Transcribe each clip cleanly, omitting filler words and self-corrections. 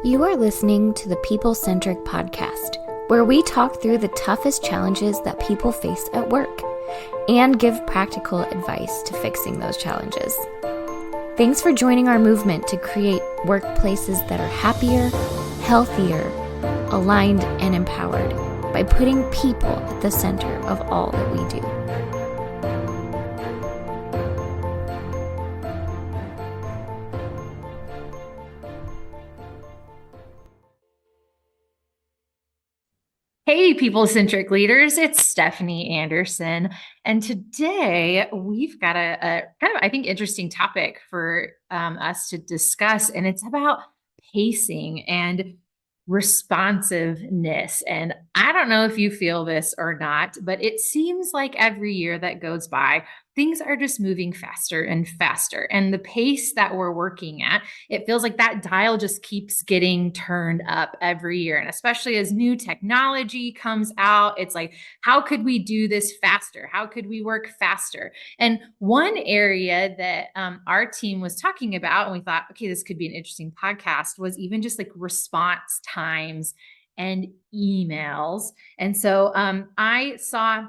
You are listening to the People Centric Podcast, where we talk through the toughest challenges that people face at work and give practical advice to fixing those challenges. Thanks for joining our movement to create workplaces that are happier, healthier, aligned, and empowered by putting people at the center of all that we do. Hey, People Centric leaders, it's Stephanie Anderson. And today we've got a kind of, I think, interesting topic for us to discuss. And it's about pacing and responsiveness. And I don't know if you feel this or not, but it seems like every year that goes by, things are just moving faster and faster. And the pace that we're working at, it feels like that dial just keeps getting turned up every year. And especially as new technology comes out, it's like, how could we do this faster? How could we work faster? And one area that our team was talking about, and we thought, okay, this could be an interesting podcast, was even just like response times and emails. And so I saw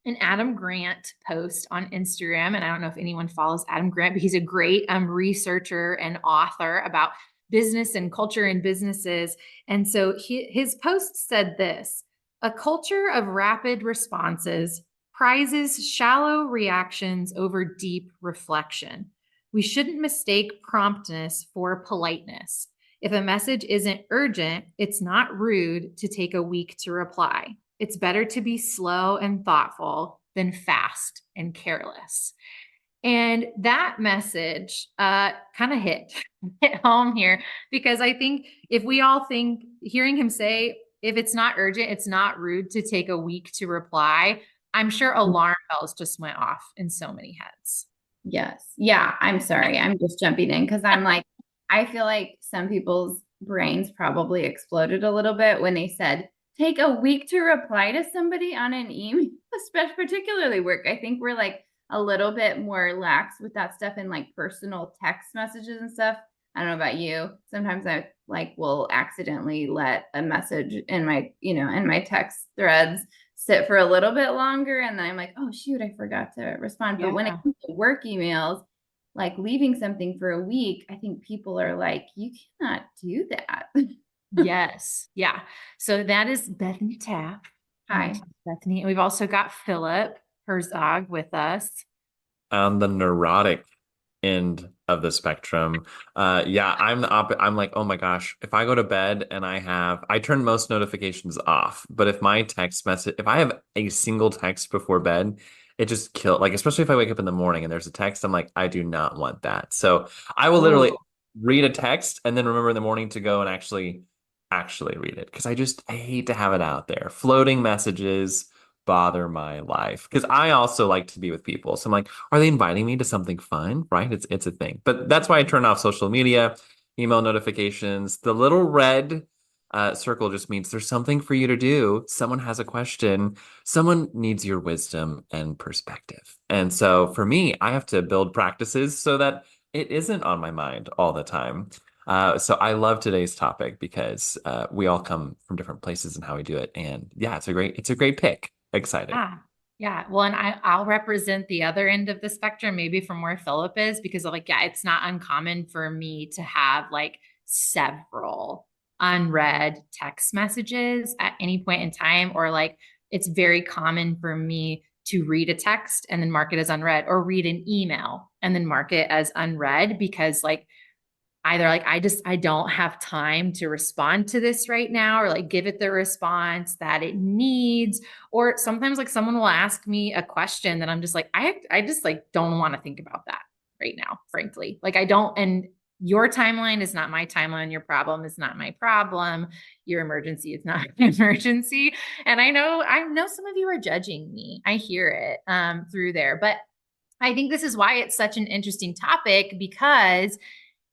an Adam Grant post on Instagram. And I don't know if anyone follows Adam Grant, but he's a great researcher and author about business and culture and businesses. And so his post said this: a culture of rapid responses prizes shallow reactions over deep reflection. We shouldn't mistake promptness for politeness. If a message isn't urgent, it's not rude to take a week to reply. It's better to be slow and thoughtful than fast and careless. And that message kind of hit home here, because I think if we all think, hearing him say, if it's not urgent, it's not rude to take a week to reply, I'm sure alarm bells just went off in so many heads. Yes. Yeah. I'm sorry. I'm just jumping in because I'm like, I feel like some people's brains probably exploded a little bit when they said, take a week to reply to somebody on an email, especially particularly work. I think we're like a little bit more lax with that stuff in like personal text messages and stuff. I don't know about you. Sometimes I like will accidentally let a message in my, in my text threads sit for a little bit longer. And then I'm like, oh shoot, I forgot to respond. But when it comes to work emails, like leaving something for a week, I think people are like, you cannot do that. Yes. Yeah. So that is Bethany Tapp. Hi, Bethany. And we've also got Philip Herzog with us. On the neurotic end of the spectrum. I'm like, oh my gosh, if I go to bed and I turn most notifications off, but if I have a single text before bed, it just kills, like, especially if I wake up in the morning and there's a text, I'm like, I do not want that. So I will literally read a text and then remember in the morning to go and actually read it. Because I hate to have it out there. Floating messages bother my life because I also like to be with people. So I'm like, are they inviting me to something fun? Right? It's a thing. But that's why I turn off social media, email notifications. The little red circle just means there's something for you to do. Someone has a question. Someone needs your wisdom and perspective. And so for me, I have to build practices so that it isn't on my mind all the time. So I love today's topic because we all come from different places and how we do it. And yeah, it's a great pick. Excited. Yeah. Well, and I'll represent the other end of the spectrum, maybe from where Philip is, because like, yeah, it's not uncommon for me to have like several unread text messages at any point in time, or like it's very common for me to read a text and then mark it as unread, or read an email and then mark it as unread, because like either like I don't have time to respond to this right now, or like give it the response that it needs. Or sometimes like someone will ask me a question that I'm just like, I just like don't want to think about that right now, frankly. Like I don't, and your timeline is not my timeline. Your problem is not my problem. Your emergency is not my emergency. And I know some of you are judging me. I hear it through there, but I think this is why it's such an interesting topic, because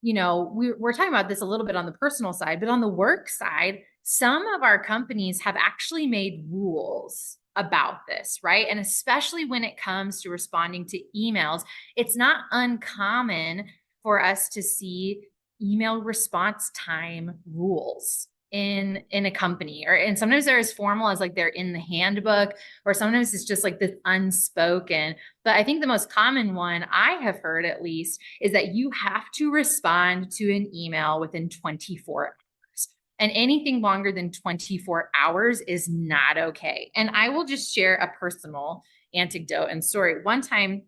we're talking about this a little bit on the personal side, but on the work side, some of our companies have actually made rules about this, right? And especially when it comes to responding to emails, it's not uncommon for us to see email response time rules in a company, and sometimes they're as formal as like they're in the handbook, or sometimes it's just like this unspoken. But I think the most common one I have heard, at least, is that you have to respond to an email within 24 hours. And anything longer than 24 hours is not okay. And I will just share a personal anecdote and story. One time,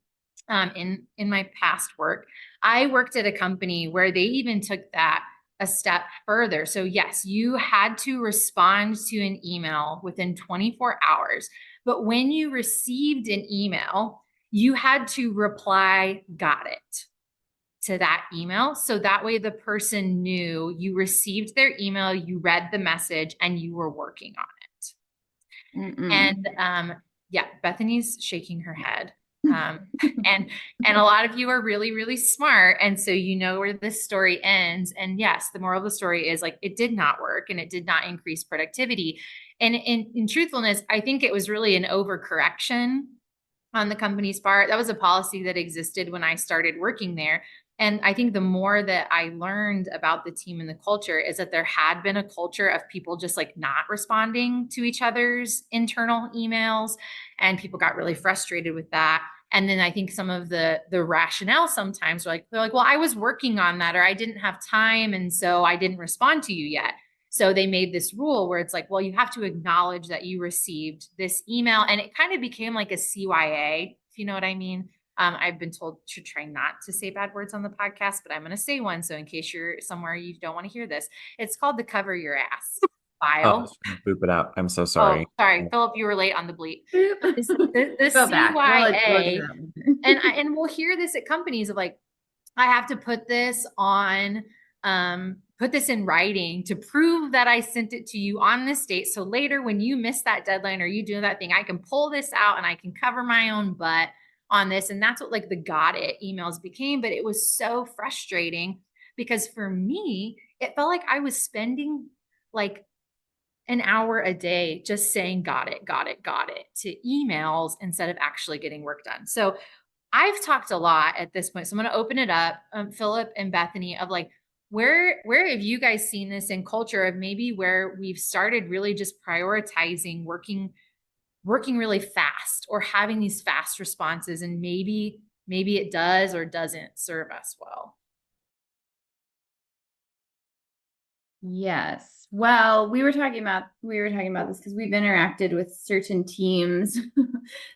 in my past work, I worked at a company where they even took that a step further. So yes, you had to respond to an email within 24 hours. But when you received an email, you had to reply, "Got it," to that email. So that way the person knew you received their email, you read the message, and you were working on it. And yeah, Bethany's shaking her head. And a lot of you are really, really smart. And so you know where this story ends. And yes, the moral of the story is like, it did not work and it did not increase productivity. And in truthfulness, I think it was really an overcorrection on the company's part. That was a policy that existed when I started working there. And I think the more that I learned about the team and the culture is that there had been a culture of people just like not responding to each other's internal emails. And people got really frustrated with that. And then I think some of the rationale sometimes they're like, well, I was working on that, or I didn't have time, and so I didn't respond to you yet. So they made this rule where it's like, well, you have to acknowledge that you received this email. And it kind of became like a CYA, if you know what I mean. I've been told to try not to say bad words on the podcast, but I'm going to say one. So in case you're somewhere you don't want to hear this, it's called the cover your ass file. Boop it out. I'm so sorry. Oh, sorry, Philip, you were late on the bleep. The Go back. CYA, and we'll hear this at companies of like, I have to put this on, put this in writing to prove that I sent it to you on this date. So later when you miss that deadline or you do that thing, I can pull this out and I can cover my own butt on this. And that's what like the got it emails became. But it was so frustrating because for me, it felt like I was spending like an hour a day just saying got it to emails instead of actually getting work done. So I've talked a lot at this point. So I'm going to open it up, Philip and Bethany, of like, where have you guys seen this in culture of maybe where we've started really just prioritizing working really fast or having these fast responses, and maybe it does or doesn't serve us well? Yes. Well, we were talking about this because we've interacted with certain teams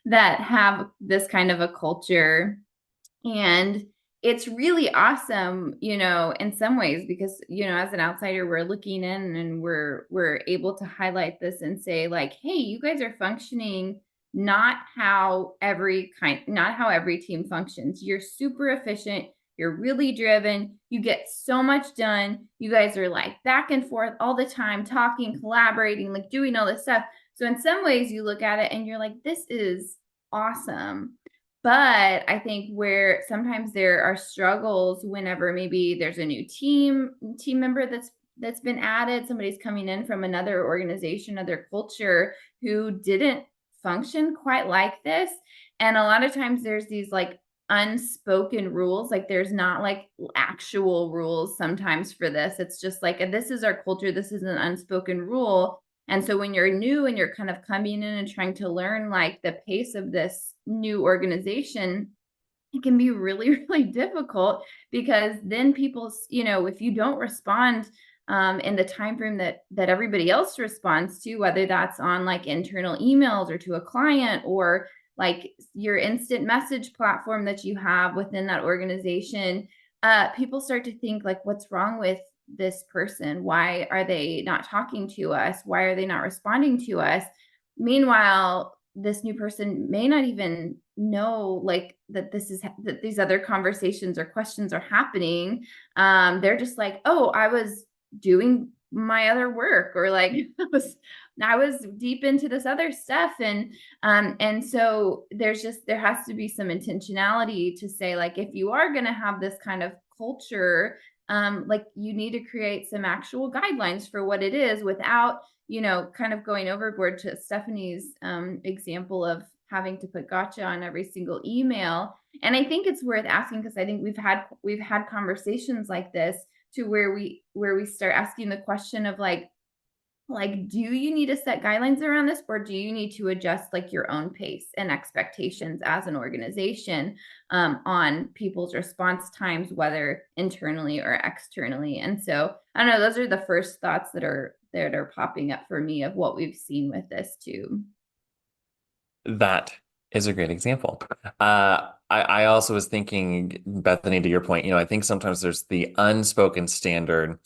that have this kind of a culture, and it's really awesome, in some ways, because, as an outsider, we're looking in and we're able to highlight this and say like, hey, you guys are functioning not how every team functions. You're super efficient. You're really driven. You get so much done. You guys are like back and forth all the time, talking, collaborating, like doing all this stuff. So in some ways you look at it and you're like, this is awesome. But I think where sometimes there are struggles whenever maybe there's a new team member that's been added, somebody's coming in from another organization, other culture who didn't function quite like this. And a lot of times there's these like unspoken rules, like there's not like actual rules sometimes for this. It's just like, and this is our culture, this is an unspoken rule. And so when you're new and you're kind of coming in and trying to learn like the pace of this new organization, it can be really, really difficult, because then people, if you don't respond in the time frame that everybody else responds to, whether that's on like internal emails or to a client or like your instant message platform that you have within that organization, people start to think like, what's wrong with this person? Why are they not talking to us? Why are they not responding to us? Meanwhile, this new person may not even know like that these other conversations or questions are happening. They're just like, oh, I was doing my other work, or like I was deep into this other stuff. And so there has to be some intentionality to say, like, if you are going to have this kind of culture, like you need to create some actual guidelines for what it is without, kind of going overboard to Stephanie's example of having to put gotcha on every single email. And I think it's worth asking, because I think we've had conversations like this to where we start asking the question of like, do you need to set guidelines around this, or do you need to adjust like your own pace and expectations as an organization on people's response times, whether internally or externally? And so I don't know, those are the first thoughts that are popping up for me of what we've seen with this too. That is a great example. I also was thinking, Bethany, to your point, I think sometimes there's the unspoken standard,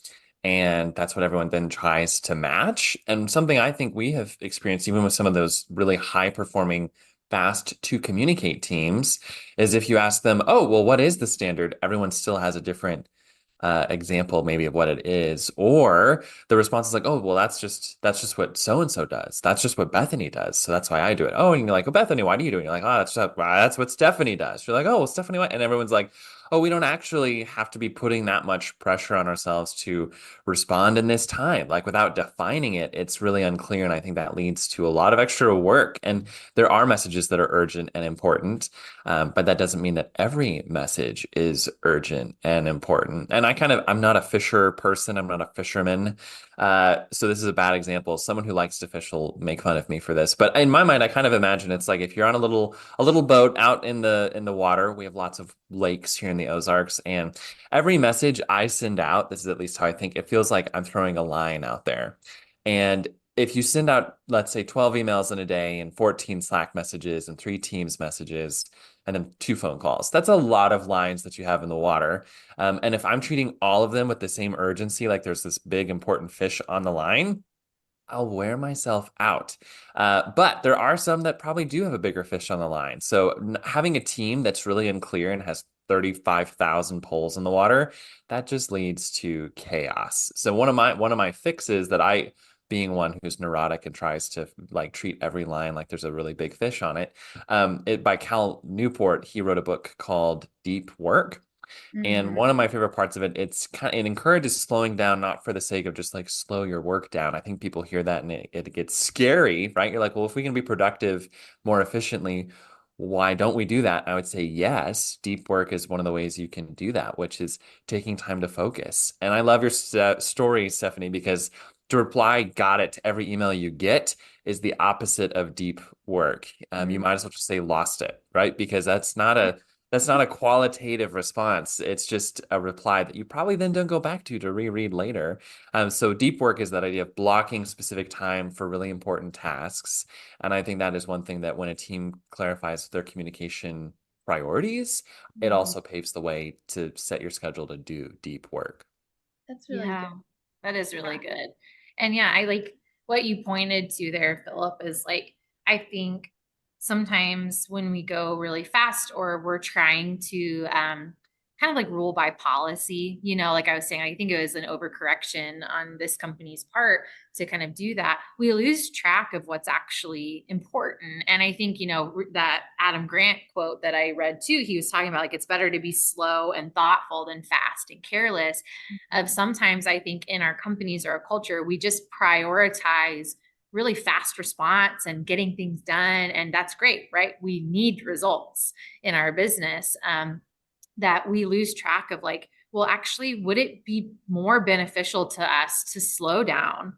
and that's what everyone then tries to match. And something I think we have experienced, even with some of those really high performing, fast to communicate teams, is if you ask them, oh, well, what is the standard? Everyone still has a different example maybe of what it is, or the response is like, oh, well, that's just what so and so does, that's just what Bethany does, so that's why I do it. Oh, and you're like, oh, Bethany, why do you do it? And you're like, oh, that's what Stephanie does. You're like, oh, well, Stephanie, what? And everyone's like, oh, we don't actually have to be putting that much pressure on ourselves to respond in this time. Like, without defining it, it's really unclear, and I think that leads to a lot of extra work. And there are messages that are urgent and important, but that doesn't mean that every message is urgent and important. And I'm not a fisher person. I'm not a fisherman. So this is a bad example. Someone who likes to fish will make fun of me for this. But in my mind, I kind of imagine it's like if you're on a little boat out in the water. We have lots of lakes here in the Ozarks, and every message I send out, this is at least how I think, it feels like I'm throwing a line out there. And if you send out, let's say, 12 emails in a day and 14 Slack messages and 3 Teams messages and then 2 phone calls, that's a lot of lines that you have in the water. And if I'm treating all of them with the same urgency, like there's this big important fish on the line, I'll wear myself out. But there are some that probably do have a bigger fish on the line. So having a team that's really unclear and has 35,000 poles in the water, that just leads to chaos. So one of my fixes that being one who's neurotic and tries to like treat every line like there's a really big fish on it, by Cal Newport, he wrote a book called Deep Work. And one of my favorite parts of it, it encourages slowing down, not for the sake of just like slow your work down. I think people hear that and it gets scary, right? You're like, well, if we can be productive more efficiently, why don't we do that? I would say yes. Deep work is one of the ways you can do that, which is taking time to focus. And I love your story, Stephanie, because to reply "got it" to every email you get is the opposite of deep work. You might as well just say "lost it," right? Because that's not a qualitative response. It's just a reply that you probably then don't go back to reread later. So deep work is that idea of blocking specific time for really important tasks. And I think that is one thing that when a team clarifies their communication priorities, it also paves the way to set your schedule to do deep work. That's really good. That is really good. And yeah, I like what you pointed to there, Philip, is like, I think sometimes when we go really fast or we're trying to kind of like rule by policy, like I was saying, I think it was an overcorrection on this company's part to kind of do that. We lose track of what's actually important. And I think, that Adam Grant quote that I read too, he was talking about like, it's better to be slow and thoughtful than fast and careless. Sometimes I think in our companies or our culture, we just prioritize really fast response and getting things done. And that's great, right? We need results in our business, that we lose track of like, well, actually, would it be more beneficial to us to slow down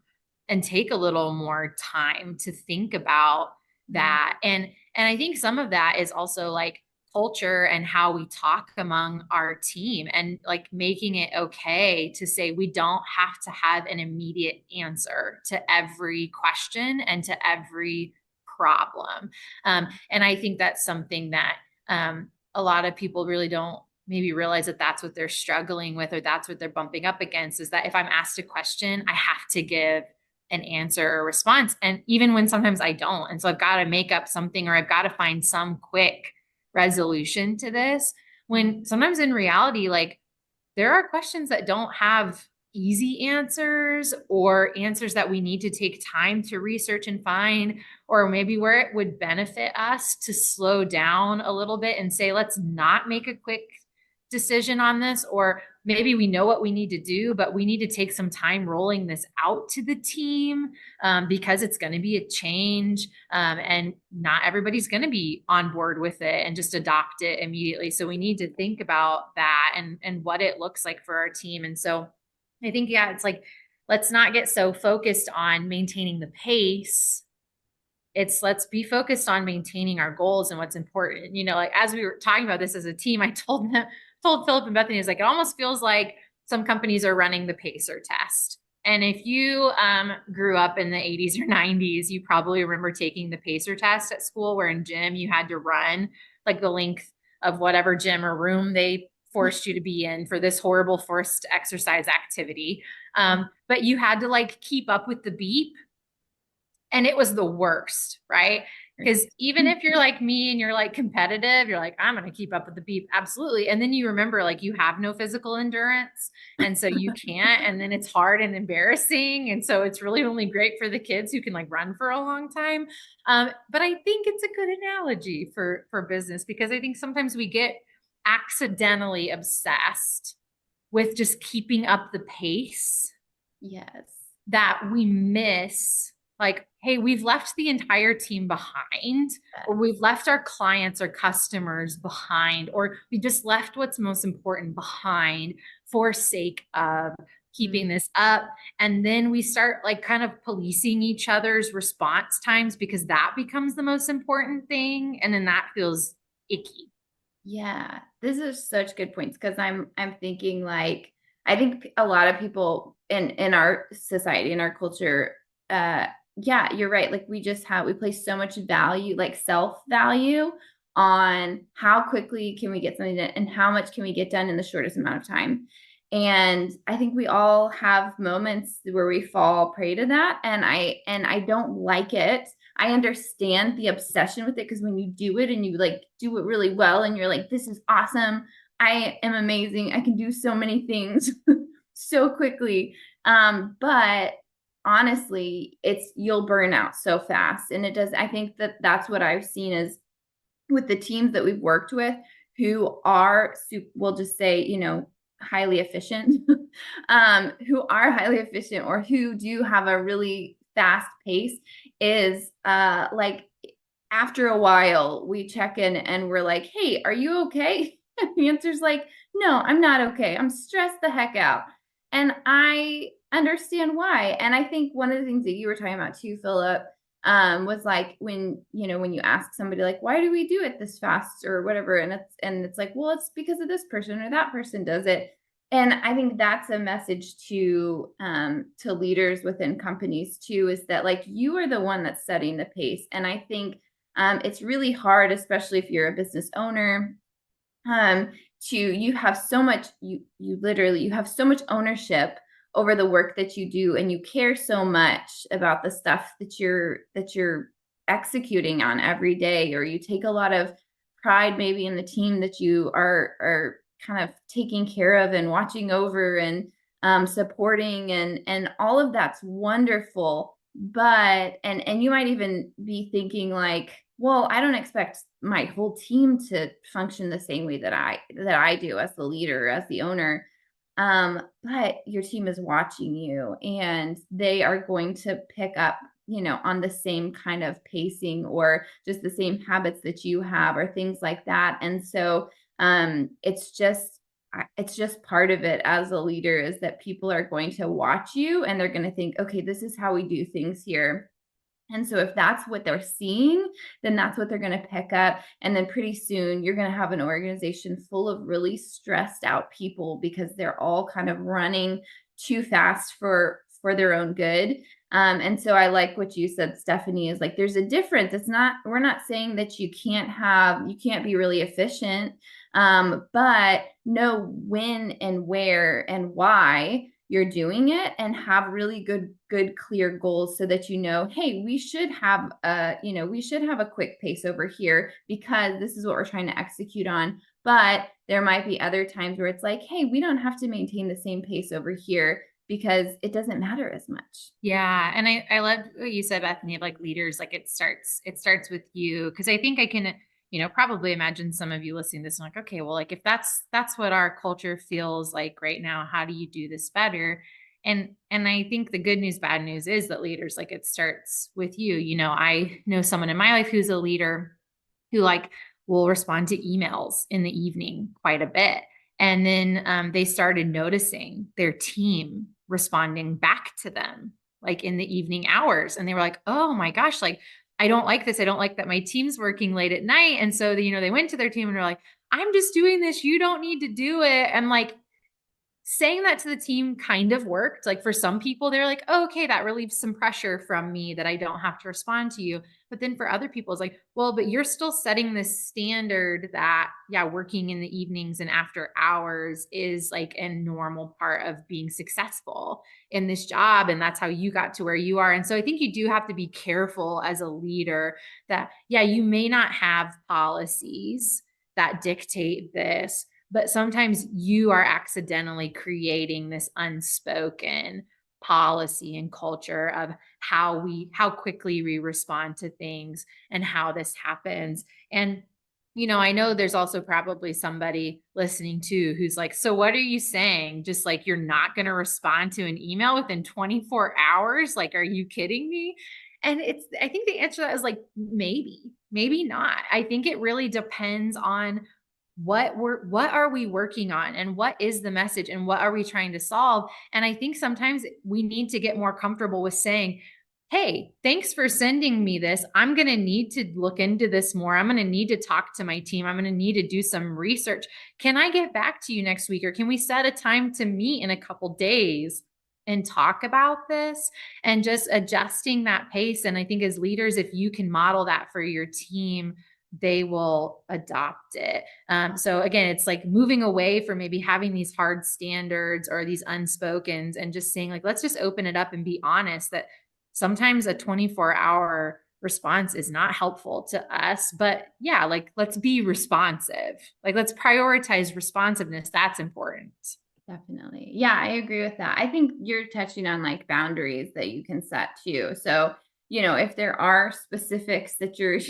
and take a little more time to think about that? And I think some of that is also like culture and how we talk among our team, and like making it okay to say we don't have to have an immediate answer to every question and to every problem. And I think that's something that a lot of people really don't maybe realize that that's what they're struggling with, or that's what they're bumping up against, is that if I'm asked a question, I have to give an answer or response. And even when sometimes I don't. And so I've got to make up something, or I've got to find some quick resolution to this, when sometimes in reality, like there are questions that don't have easy answers, or answers that we need to take time to research and find, or maybe where it would benefit us to slow down a little bit and say, let's not make a quick decision on this, or maybe we know what we need to do, but we need to take some time rolling this out to the team, because it's going to be a change, and not everybody's going to be on board with it and just adopt it immediately. So we need to think about that and what it looks like for our team. And so I think, yeah, it's like, let's not get so focused on maintaining the pace. Let's be focused on maintaining our goals and what's important. Like as we were talking about this as a team, I told Philip and Bethany, is like, it almost feels like some companies are running the pacer test. And if you grew up in the 80s or 90s, you probably remember taking the pacer test at school, where in gym you had to run like the length of whatever gym or room they forced you to be in for this horrible forced exercise activity. But you had to like keep up with the beep. And it was the worst, right? Because even if you're like me and you're like competitive, you're like, I'm going to keep up with the beep. Absolutely. And then you remember like you have no physical endurance. And so you can't. And then it's hard and embarrassing. And so it's really only great for the kids who can like run for a long time. But I think it's a good analogy for business, because I think sometimes we get accidentally obsessed with just keeping up the pace. Yes. That we miss, like, hey, we've left the entire team behind, or we've left our clients or customers behind, or we just left what's most important behind for sake of keeping this up. And then we start like kind of policing each other's response times, because that becomes the most important thing. And then that feels icky. Yeah, this is such good points, because I'm thinking like, I think a lot of people in our society, in our culture, yeah, you're right. Like we place so much value, like self-value, on how quickly can we get something done and how much can we get done in the shortest amount of time. And I think we all have moments where we fall prey to that. And I don't like it. I understand the obsession with it, because when you do it and you like do it really well and you're like, this is awesome, I am amazing, I can do so many things so quickly. But honestly, you'll burn out so fast. And I think that's what I've seen is with the teams that we've worked with who are, we'll just say, highly efficient, who are highly efficient or who do have a really fast pace, is like after a while we check in and we're like, hey, are you okay? And the answer's like, no, I'm not okay. I'm stressed the heck out. And I understand why. And I think one of the things that you were talking about too, Philip, was like when you ask somebody like, why do we do it this fast or whatever? And it's like, well, it's because of this person or that person does it. And I think that's a message to leaders within companies too, is that like, you are the one that's setting the pace. And I think it's really hard, especially if you're a business owner, you have so much, you have so much ownership over the work that you do, and you care so much about the stuff that you're executing on every day, or you take a lot of pride maybe in the team that you are kind of taking care of and watching over and supporting, and all of that's wonderful. But and you might even be thinking like, well, I don't expect my whole team to function the same way that I do as the leader, as the owner. But your team is watching you, and they are going to pick up, on the same kind of pacing or just the same habits that you have or things like that. And so it's just part of it as a leader, is that people are going to watch you and they're going to think, okay, this is how we do things here. And so if that's what they're seeing, then that's what they're going to pick up. And then pretty soon you're going to have an organization full of really stressed out people, because they're all kind of running too fast for their own good. And so I like what you said, Stephanie, is like, there's a difference. We're not saying that you can't be really efficient, but know when and where and why you're doing it, and have really good, clear goals, so that, hey, we should have a quick pace over here because this is what we're trying to execute on. But there might be other times where it's like, hey, we don't have to maintain the same pace over here because it doesn't matter as much. Yeah. And I love what you said, Bethany, of like leaders, like it starts with you. Cause I think I can, probably imagine some of you listening to this and like, okay, well, like if that's what our culture feels like right now, how do you do this better? And I think the good news, bad news is that leaders, like it starts with you. I know someone in my life who's a leader who like will respond to emails in the evening quite a bit. And then they started noticing their team responding back to them, like in the evening hours. And they were like, oh my gosh, like, I don't like this. I don't like that my team's working late at night. And so, they went to their team and were like, I'm just doing this. You don't need to do it. And like, saying that to the team kind of worked. Like for some people, they're like, oh, okay, that relieves some pressure from me that I don't have to respond to you. But then for other people, it's like, well, but you're still setting this standard that, yeah, working in the evenings and after hours is like a normal part of being successful in this job. And that's how you got to where you are. And so I think you do have to be careful as a leader that, yeah, you may not have policies that dictate this, but sometimes you are accidentally creating this unspoken policy and culture of how quickly we respond to things and how this happens. And, I know there's also probably somebody listening too who's like, so what are you saying? Just like, you're not going to respond to an email within 24 hours? Like, are you kidding me? And I think the answer to that is like, maybe not. I think it really depends on what are we working on and what is the message and what are we trying to solve. And I think sometimes we need to get more comfortable with saying, hey, thanks for sending me this. I'm going to need to look into this more. I'm going to need to talk to my team. I'm going to need to do some research. Can I get back to you next week? Or can we set a time to meet in a couple days and talk about this? And just adjusting that pace. And I think as leaders, if you can model that for your team, they will adopt it. So again, it's like moving away from maybe having these hard standards or these unspokens and just saying like, let's just open it up and be honest that sometimes a 24-hour response is not helpful to us, but yeah, like let's be responsive. Like let's prioritize responsiveness. That's important. Definitely. Yeah, I agree with that. I think you're touching on like boundaries that you can set too. So if there are specifics that your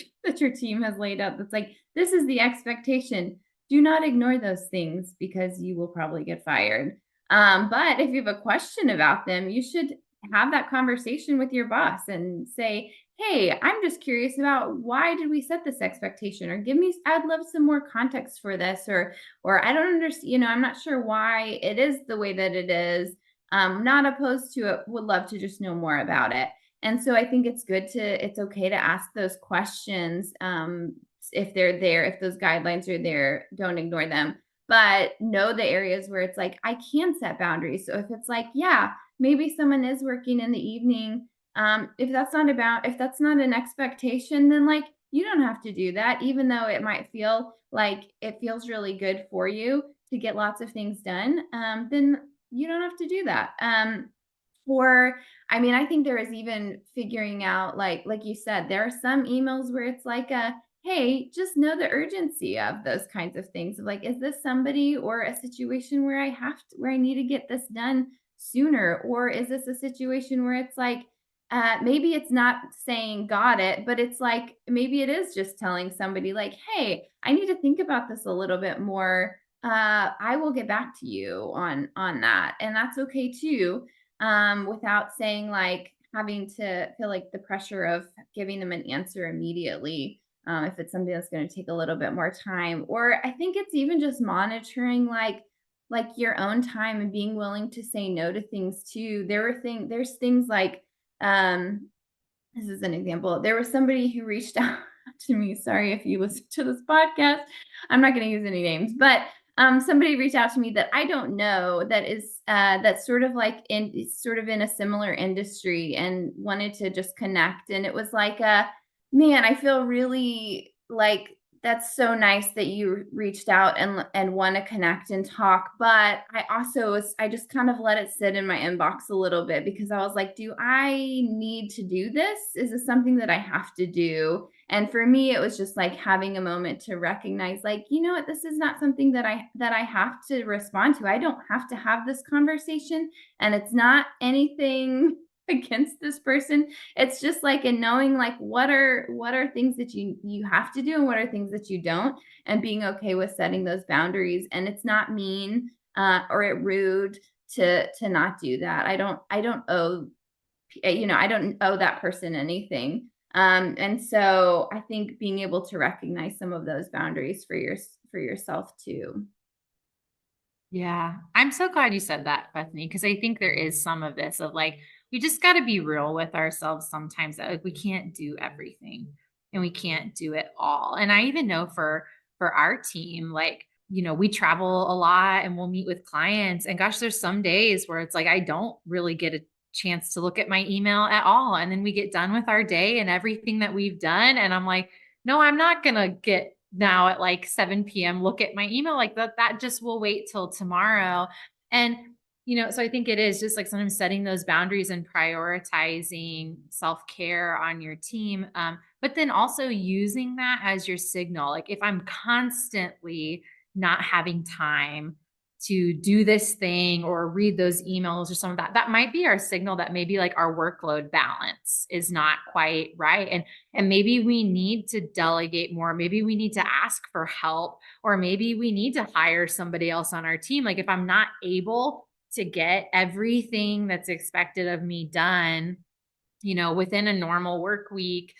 team has laid out, that's like, this is the expectation. Do not ignore those things because you will probably get fired. But if you have a question about them, you should have that conversation with your boss and say, hey, I'm just curious about why did we set this expectation, or I'd love some more context for this, or I don't understand, I'm not sure why it is the way that it is. Not opposed to it, would love to just know more about it. And so I think it's okay to ask those questions. If they're there, if those guidelines are there, don't ignore them, but know the areas where it's like, I can set boundaries. So if it's like, yeah, maybe someone is working in the evening. If that's not an expectation, then like, you don't have to do that, even though it might feel like it feels really good for you to get lots of things done. Then you don't have to do that. I think there is even figuring out, like you said, there are some emails where it's like hey, just know the urgency of those kinds of things. Like, is this somebody or a situation where I need to get this done sooner? Or is this a situation where it's like, maybe it's not saying got it, but it's like, maybe it is just telling somebody like, hey, I need to think about this a little bit more. I will get back to you on that. And that's okay too. Without saying like having to feel like the pressure of giving them an answer immediately. If it's something that's going to take a little bit more time, or I think it's even just monitoring like your own time and being willing to say no to things too. There's things like, this is an example. There was somebody who reached out to me. Sorry if you listen to this podcast, I'm not going to use any names, but somebody reached out to me that I don't know that is that's sort of in a similar industry and wanted to just connect. And it was like, man, I feel really like that's so nice that you reached out and want to connect and talk. But I just kind of let it sit in my inbox a little bit because I was like, do I need to do this? Is this something that I have to do? And for me, it was just like having a moment to recognize, like, you know what, this is not something that I have to respond to. I don't have to have this conversation, and it's not anything against this person. It's just like in knowing like what are things that you have to do and what are things that you don't, and being okay with setting those boundaries. And it's not mean or rude to not do that. I don't owe that person anything. And so I think being able to recognize some of those boundaries for yourself too. Yeah. I'm so glad you said that, Bethany, because I think there is some of this of like, we just got to be real with ourselves sometimes that like we can't do everything and we can't do it all. And I even know for our team, like, we travel a lot and we'll meet with clients. And gosh, there's some days where it's like I don't really get a chance to look at my email at all. And then we get done with our day and everything that we've done. And I'm like, no, I'm not gonna get now at like 7 p.m. look at my email like that just will wait till tomorrow. And so I think it is just like sometimes setting those boundaries and prioritizing self-care on your team. But then also using that as your signal. Like if I'm constantly not having time to do this thing or read those emails or some of that, that might be our signal that maybe like our workload balance is not quite right. And maybe we need to delegate more. Maybe we need to ask for help, or maybe we need to hire somebody else on our team. Like if I'm not able to get everything that's expected of me done, within a normal work week,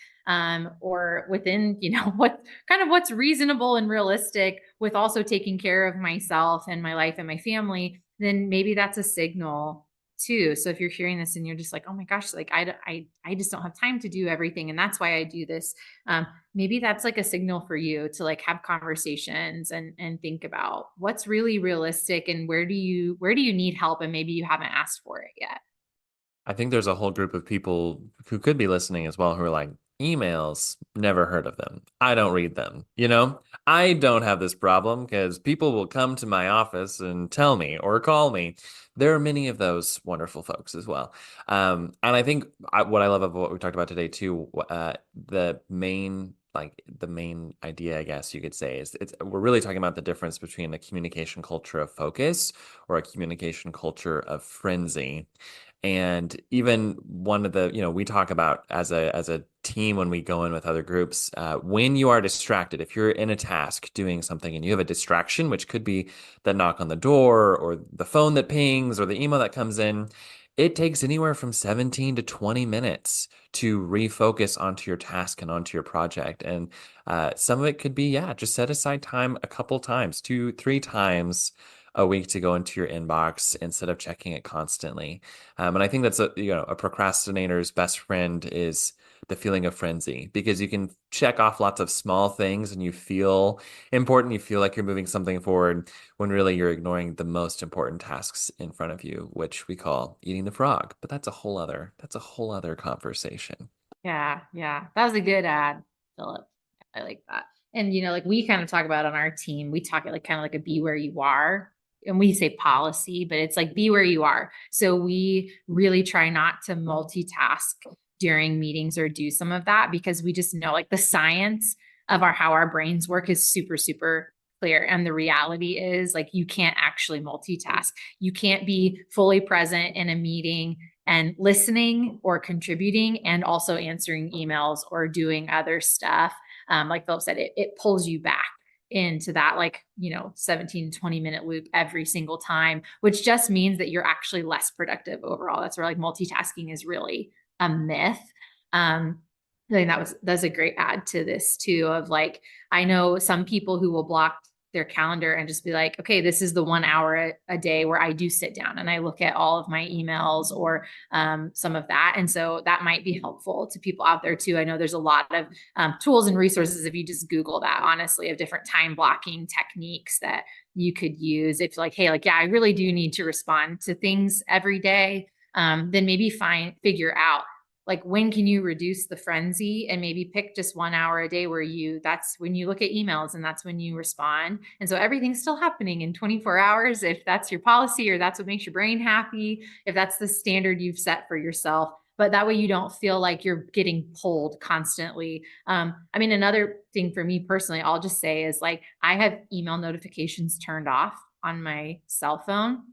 or within, what's reasonable and realistic with also taking care of myself and my life and my family, then maybe that's a signal too. So if you're hearing this and you're just like, oh my gosh, like I just don't have time to do everything. And that's why I do this. Maybe that's like a signal for you to like have conversations and think about what's really realistic and where do you need help? And maybe you haven't asked for it yet. I think there's a whole group of people who could be listening as well who are like, emails, never heard of them. I don't read them. I don't have this problem because people will come to my office and tell me or call me. There are many of those wonderful folks as well. And I think what I love about what we talked about today too, the main idea, I guess you could say, is we're really talking about the difference between a communication culture of focus or a communication culture of frenzy. And even one of the, we talk about as a team when we go in with other groups, when you are distracted, if you're in a task doing something and you have a distraction, which could be the knock on the door or the phone that pings or the email that comes in, it takes anywhere from 17 to 20 minutes to refocus onto your task and onto your project. And some of it could be, just set aside time a couple times, 2-3 times a week to go into your inbox instead of checking it constantly. And I think that's a procrastinator's best friend is the feeling of frenzy, because you can check off lots of small things and you feel important. You feel like you're moving something forward when really you're ignoring the most important tasks in front of you, which we call eating the frog. But that's a whole other conversation. Yeah. Yeah. That was a good ad, Philip. I like that. And, like we kind of talk about on our team, we talk it like kind of like a be where you are. And we say policy, but it's like be where you are. So we really try not to multitask during meetings or do some of that, because we just know like the science of how our brains work is super, super clear. And the reality is like you can't actually multitask. You can't be fully present in a meeting and listening or contributing and also answering emails or doing other stuff. Like Philip said, it pulls you back into that 17 to 20 minute loop every single time, which just means that you're actually less productive overall. That's where like multitasking is really a myth. I think that's a great add to this too, of like, I know some people who will block their calendar and just be like, okay, this is the 1 hour a day where I do sit down and I look at all of my emails or some of that. And so that might be helpful to people out there too. I know there's a lot of tools and resources, if you just Google that, honestly, of different time blocking techniques that you could use. If like, hey, like, yeah, I really do need to respond to things every day, then maybe figure out like when can you reduce the frenzy and maybe pick just 1 hour a day where that's when you look at emails and that's when you respond. And so everything's still happening in 24 hours. If that's your policy or that's what makes your brain happy, if that's the standard you've set for yourself, but that way you don't feel like you're getting pulled constantly. Another thing for me personally, I'll just say is like, I have email notifications turned off on my cell phone.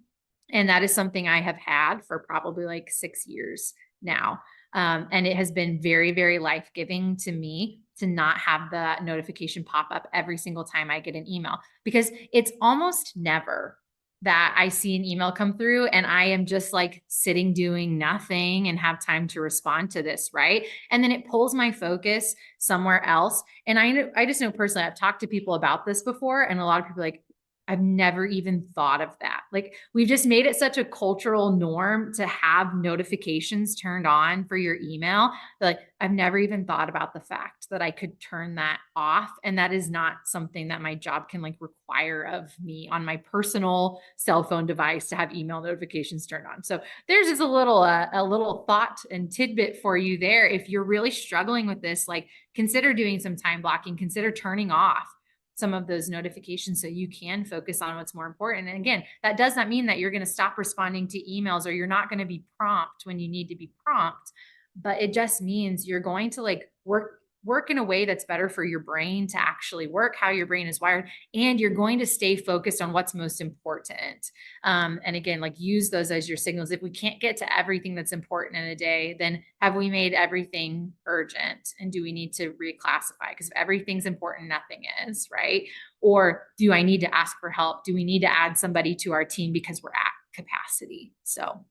And that is something I have had for probably like 6 years now. And it has been very, very life-giving to me to not have the notification pop up every single time I get an email, because it's almost never that I see an email come through and I am just like sitting doing nothing and have time to respond to this, right? And then it pulls my focus somewhere else. And I just know personally, I've talked to people about this before, and a lot of people are like, I've never even thought of that. Like, we've just made it such a cultural norm to have notifications turned on for your email. Like, I've never even thought about the fact that I could turn that off. And that is not something that my job can like require of me on my personal cell phone device to have email notifications turned on. So there's just a little thought and tidbit for you there. If you're really struggling with this, like, consider doing some time blocking, consider turning off some of those notifications so you can focus on what's more important. And again, that does not mean that you're going to stop responding to emails or you're not going to be prompt when you need to be prompt, but it just means you're going to like work in a way that's better for your brain to actually work how your brain is wired, and you're going to stay focused on what's most important. And again, like, use those as your signals. If we can't get to everything that's important in a day, then have we made everything urgent? And do we need to reclassify? Because if everything's important, nothing is, right? Or do I need to ask for help? Do we need to add somebody to our team because we're at capacity? So,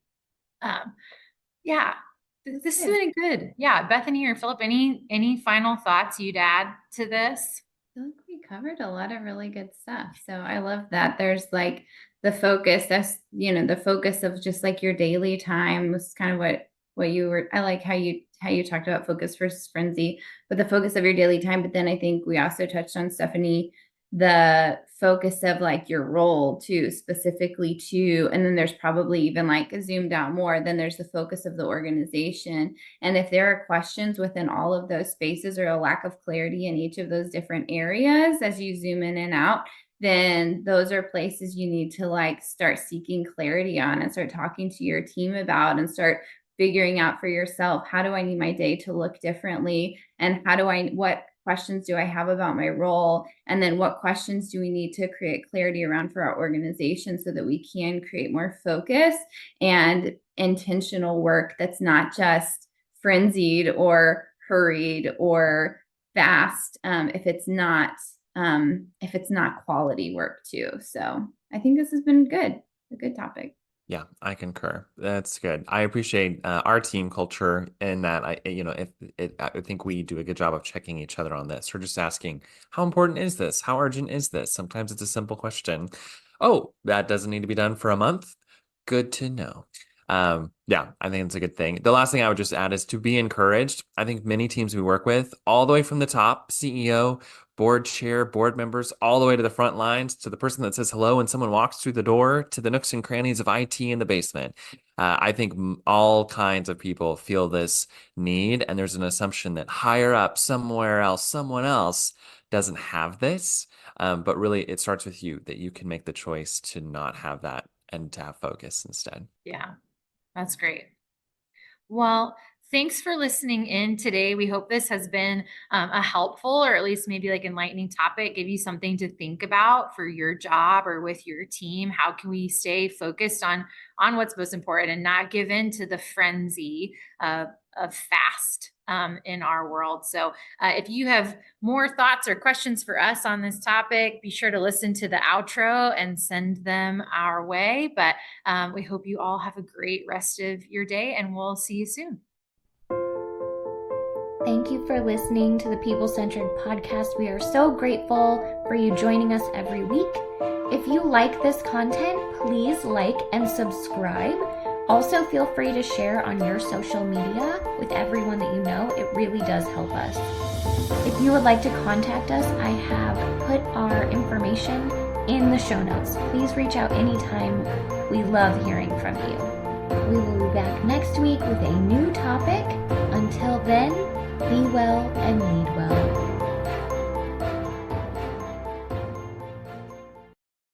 yeah. This has been good. Yeah. Bethany or Philip, any final thoughts you'd add to this? I feel like we covered a lot of really good stuff. So I love that. There's like the focus, that's, the focus of just like your daily time was kind of what you were, I like how you talked about focus versus frenzy, but the focus of your daily time. But then I think we also touched on, Stephanie, the focus of like your role too, specifically too. And then there's probably even like zoomed out more, then there's the focus of the organization. And if there are questions within all of those spaces or a lack of clarity in each of those different areas, as you zoom in and out, then those are places you need to like start seeking clarity on and start talking to your team about and start figuring out for yourself, how do I need my day to look differently? And what questions do I have about my role? And then what questions do we need to create clarity around for our organization so that we can create more focus and intentional work that's not just frenzied or hurried or fast, if it's not quality work too. So I think this has been a good topic. Yeah, I concur. That's good. I appreciate our team culture in that I think we do a good job of checking each other on this. We're just asking, how important is this? How urgent is this? Sometimes it's a simple question. Oh, that doesn't need to be done for a month. Good to know. Yeah, I think it's a good thing. The last thing I would just add is to be encouraged. I think many teams we work with, all the way from the top, CEO, board chair, board members, all the way to the front lines, to the person that says hello when someone walks through the door, to the nooks and crannies of IT in the basement. I think all kinds of people feel this need, and there's an assumption that higher up, somewhere else, someone else doesn't have this. But really, it starts with you, that you can make the choice to not have that and to have focus instead. Yeah, that's great. Well, thanks for listening in today. We hope this has been a helpful, or at least maybe like enlightening topic, give you something to think about for your job or with your team. How can we stay focused on what's most important and not give in to the frenzy of fast in our world? So if you have more thoughts or questions for us on this topic, be sure to listen to the outro and send them our way. But we hope you all have a great rest of your day, and we'll see you soon. Thank you for listening to the People Centric Podcast. We are so grateful for you joining us every week. If you like this content, please like and subscribe. Also, feel free to share on your social media with everyone that you know. It really does help us. If you would like to contact us, I have put our information in the show notes. Please reach out anytime. We love hearing from you. We will be back next week with a new topic. Until then, be well and